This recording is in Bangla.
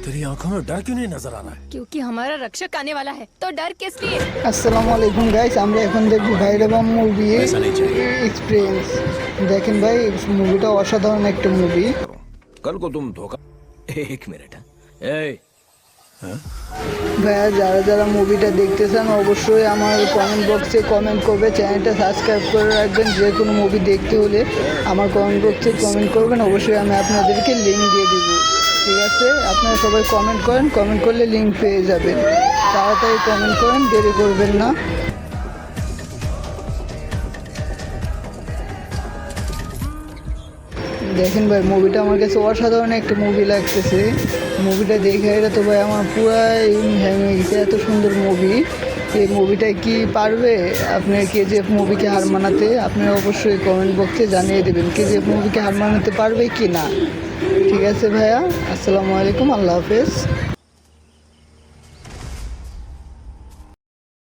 तेरी आंखों में डर क्यों नहीं नजर आ रहा है? क्योंकि हमारा रक्षक आने वाला है तो डर किस लिए? আসসালামু আলাইকুম গাইস, আমরা এখন দেখব ভাইরাবাম মুভি এক্সপিরিয়েন্স। দেখেন ভাই, মুভিটা অসাধারণ একটা মুভি। कल को तुम धोखा। एक मिनट ভাইয়া যারা যারা মুভিটা দেখতে চান অবশ্যই আমার কমেন্ট বক্সে কমেন্ট করবে, চ্যানেলটা সাবস্ক্রাইব করে রাখবেন। যে কোনো মুভি দেখতে হলে আমার কমেন্ট বক্সে কমেন্ট করবেন, অবশ্যই আমি আপনাদেরকে লিঙ্ক দিয়ে দিব। ঠিক আছে, আপনারা সবাই কমেন্ট করেন, কমেন্ট করলে লিঙ্ক পেয়ে যাবেন। তাড়াতাড়ি কমেন্ট করেন, দেরি করবেন না। দেখেন ভাই, মুভিটা আমার কাছে অসাধারণ একটা মুভি লাগতেছে। মুভিটা দেখে এটা তো ভাই আমার পুরাই ভেঙে গেছে, এত সুন্দর মুভি। এই মুভিটায় কি পারবে আপনার কেজিএফ মুভিকে হার মানাতে? আপনারা অবশ্যই কমেন্ট বক্সে জানিয়ে দেবেন কেজিএফ মুভিকে হার মানাতে পারবে কি না। ঠিক আছে ভাইয়া, আসসালামু আলাইকুম, আল্লাহ হাফেজ।